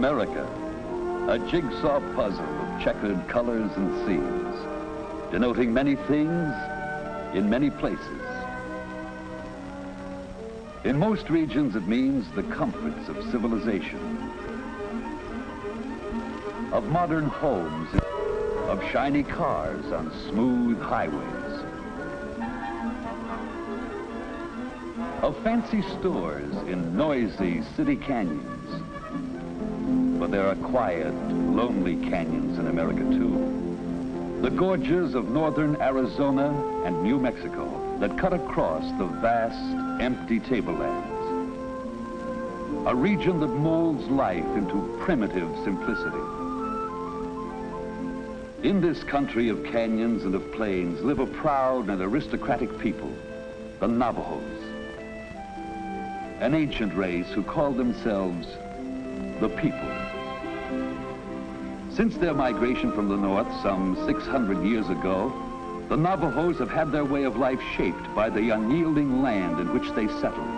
America, a jigsaw puzzle of checkered colors and scenes, denoting many things in many places. In most regions, it means the comforts of civilization, of modern homes, of shiny cars on smooth highways, of fancy stores in noisy city canyons. But there are quiet, lonely canyons in America, too. The gorges of northern Arizona and New Mexico that cut across the vast, empty tablelands. A region that molds life into primitive simplicity. In this country of canyons and of plains live a proud and aristocratic people, the Navajos. An ancient race who called themselves the people. Since their migration from the north some 600 years ago, the Navajos have had their way of life shaped by the unyielding land in which they settled.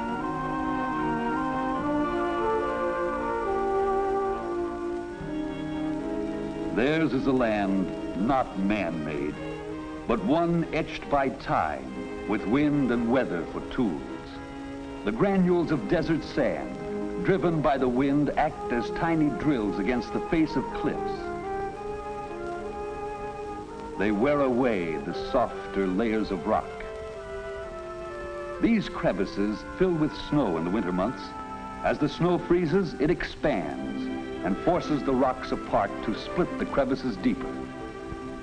Theirs is a land not man-made, but one etched by time with wind and weather for tools. The granules of desert sand, driven by the wind, act as tiny drills against the face of cliffs. They wear away the softer layers of rock. These crevices fill with snow in the winter months. As the snow freezes, it expands and forces the rocks apart to split the crevices deeper.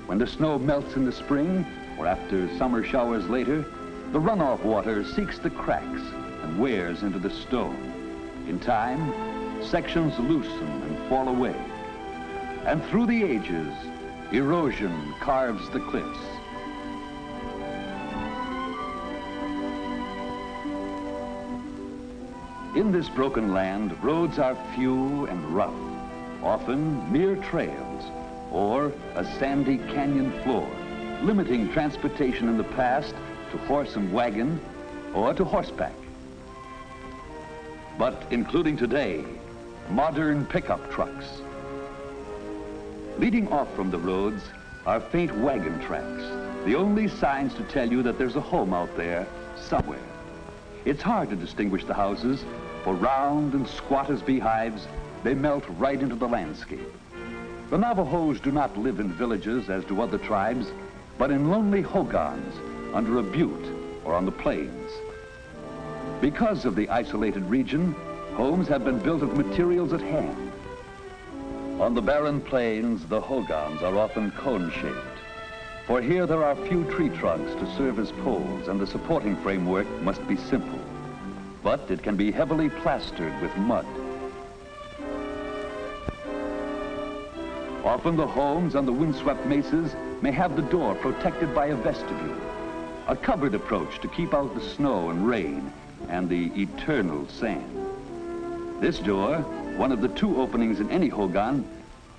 When the snow melts in the spring, or after summer showers later, the runoff water seeks the cracks and wears into the stone. In time, sections loosen and fall away. And through the ages, erosion carves the cliffs. In this broken land, roads are few and rough, often mere trails or a sandy canyon floor, limiting transportation in the past to horse and wagon or to horseback. But including today, modern pickup trucks. Leading off from the roads are faint wagon tracks, the only signs to tell you that there's a home out there somewhere. It's hard to distinguish the houses, for round and squat as beehives, they melt right into the landscape. The Navajos do not live in villages as do other tribes, but in lonely hogans under a butte or on the plains. Because of the isolated region, homes have been built of materials at hand. On the barren plains, the hogans are often cone-shaped, for here there are few tree trunks to serve as poles, and the supporting framework must be simple. But it can be heavily plastered with mud. Often the homes on the windswept mesas may have the door protected by a vestibule, a covered approach to keep out the snow and rain and the eternal sand. This door, one of the two openings in any hogan,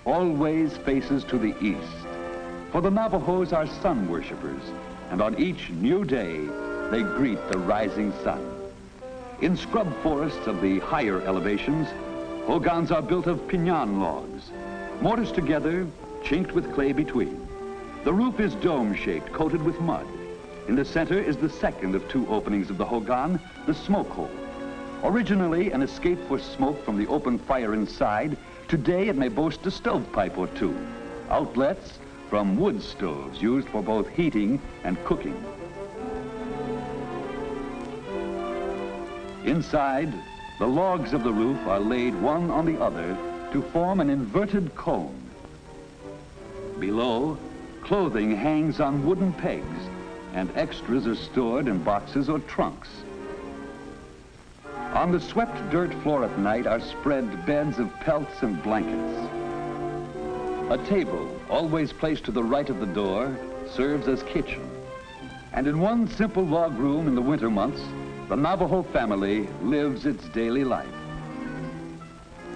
always faces to the east. For the Navajos are sun worshipers, and on each new day, they greet the rising sun. In scrub forests of the higher elevations, hogans are built of piñon logs, mortised together, chinked with clay between. The roof is dome-shaped, coated with mud. In the center is the second of two openings of the hogan, the smoke hole. Originally an escape for smoke from the open fire inside, today it may boast a stovepipe or two. Outlets from wood stoves used for both heating and cooking. Inside, the logs of the roof are laid one on the other to form an inverted cone. Below, clothing hangs on wooden pegs, and extras are stored in boxes or trunks. On the swept dirt floor at night are spread beds of pelts and blankets. A table, always placed to the right of the door, serves as kitchen. And in one simple log room in the winter months, the Navajo family lives its daily life.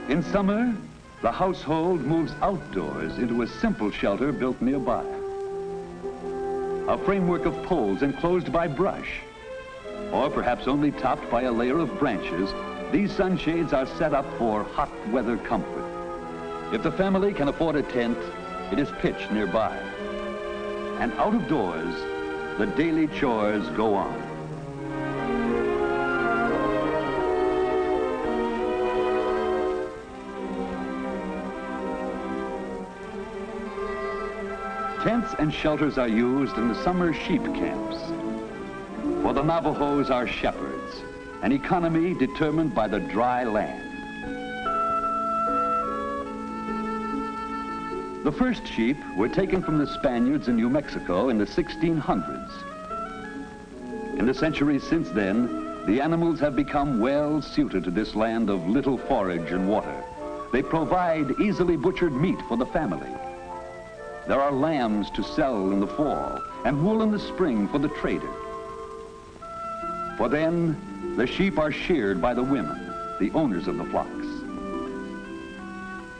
In summer, the household moves outdoors into a simple shelter built nearby. A framework of poles enclosed by brush, or perhaps only topped by a layer of branches, these sunshades are set up for hot weather comfort. If the family can afford a tent, it is pitched nearby. And out of doors, the daily chores go on. Tents and shelters are used in the summer sheep camps. For the Navajos are shepherds, an economy determined by the dry land. The first sheep were taken from the Spaniards in New Mexico in the 1600s. In the centuries since then, the animals have become well suited to this land of little forage and water. They provide easily butchered meat for the family. There are lambs to sell in the fall and wool in the spring for the trader. For then, the sheep are sheared by the women, the owners of the flocks.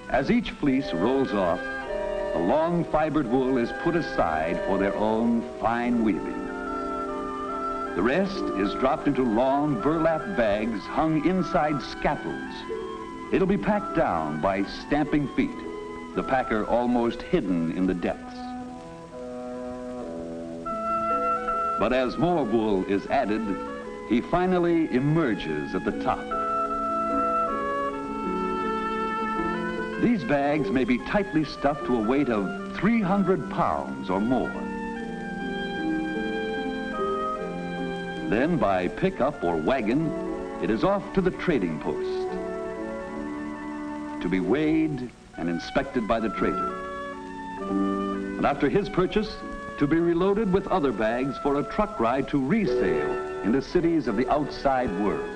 As each fleece rolls off, the long fibered wool is put aside for their own fine weaving. The rest is dropped into long burlap bags hung inside scaffolds. It'll be packed down by stamping feet, the packer almost hidden in the depths. But as more wool is added, he finally emerges at the top. These bags may be tightly stuffed to a weight of 300 pounds or more. Then by pickup or wagon, it is off to the trading post to be weighed and inspected by the trader. And after his purchase, to be reloaded with other bags for a truck ride to resale in the cities of the outside world.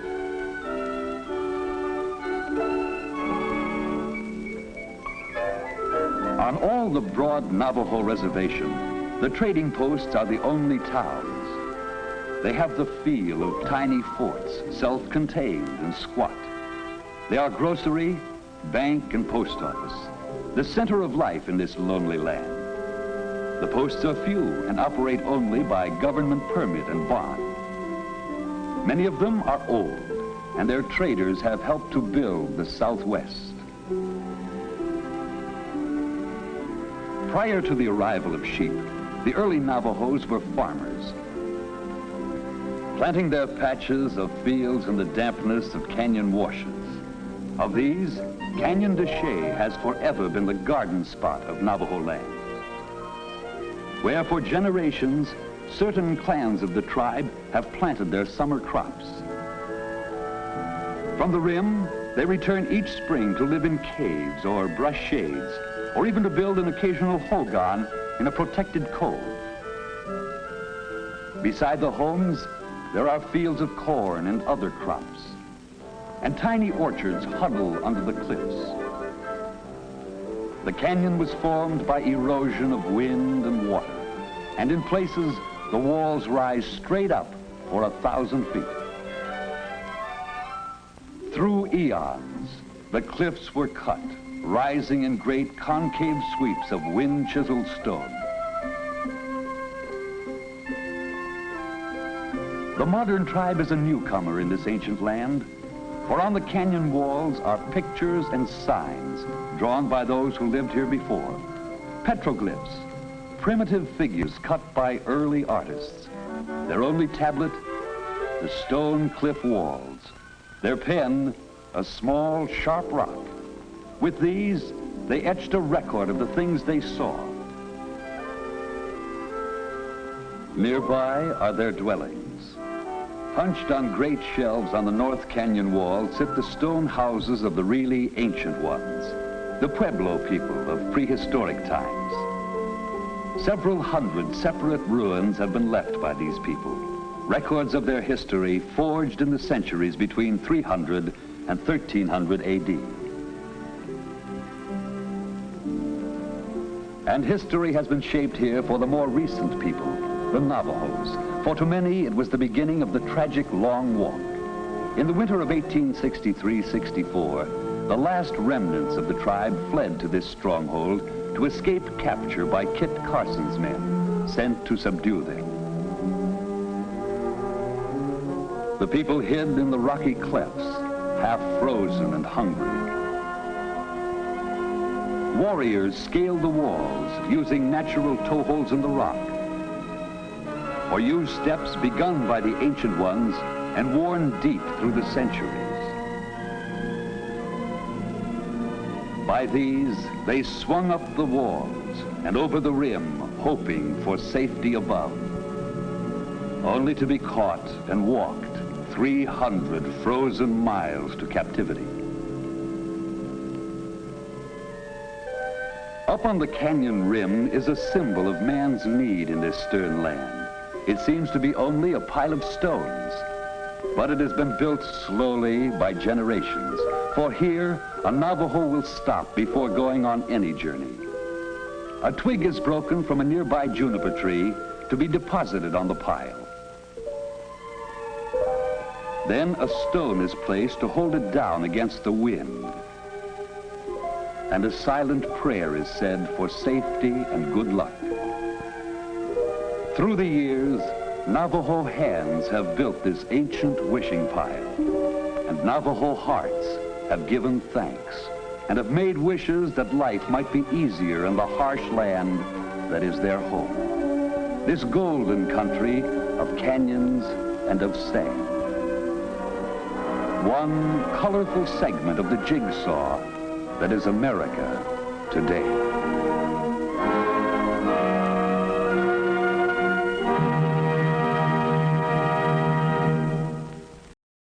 On all the broad Navajo reservation, the trading posts are the only towns. They have the feel of tiny forts, self-contained and squat. They are grocery, bank, and post office, the center of life in this lonely land. The posts are few and operate only by government permit and bond. Many of them are old, and their traders have helped to build the Southwest. Prior to the arrival of sheep, the early Navajos were farmers, planting their patches of fields in the dampness of canyon washes. Of these, Canyon de Chelly has forever been the garden spot of Navajo land, where for generations, certain clans of the tribe have planted their summer crops. From the rim, they return each spring to live in caves or brush shades, or even to build an occasional hogan in a protected cove. Beside the homes, there are fields of corn and other crops, and tiny orchards huddle under the cliffs. The canyon was formed by erosion of wind and water, and in places, the walls rise straight up for 1,000 feet. Through eons, the cliffs were cut, rising in great concave sweeps of wind-chiseled stone. The modern tribe is a newcomer in this ancient land, for on the canyon walls are pictures and signs drawn by those who lived here before. Petroglyphs, primitive figures cut by early artists. Their only tablet, the stone cliff walls. Their pen, a small, sharp rock. With these, they etched a record of the things they saw. Nearby are their dwellings. Hunched on great shelves on the North Canyon wall sit the stone houses of the really ancient ones, the Pueblo people of prehistoric times. Several hundred separate ruins have been left by these people, records of their history forged in the centuries between 300 and 1300 AD. And history has been shaped here for the more recent people, the Navajos, for to many it was the beginning of the tragic Long Walk. In the winter of 1863-64, the last remnants of the tribe fled to this stronghold to escape capture by Kit Carson's men, sent to subdue them. The people hid in the rocky clefts, half frozen and hungry. Warriors scaled the walls using natural toeholds in the rock, or used steps begun by the ancient ones and worn deep through the centuries. By these, they swung up the walls and over the rim, hoping for safety above, only to be caught and walked 300 frozen miles to captivity. Up on the canyon rim is a symbol of man's need in this stern land. It seems to be only a pile of stones, but it has been built slowly by generations. For here, a Navajo will stop before going on any journey. A twig is broken from a nearby juniper tree to be deposited on the pile. Then a stone is placed to hold it down against the wind. And a silent prayer is said for safety and good luck. Through the years, Navajo hands have built this ancient wishing pile, and Navajo hearts have given thanks and have made wishes that life might be easier in the harsh land that is their home. This golden country of canyons and of sand. One colorful segment of the jigsaw that is America today.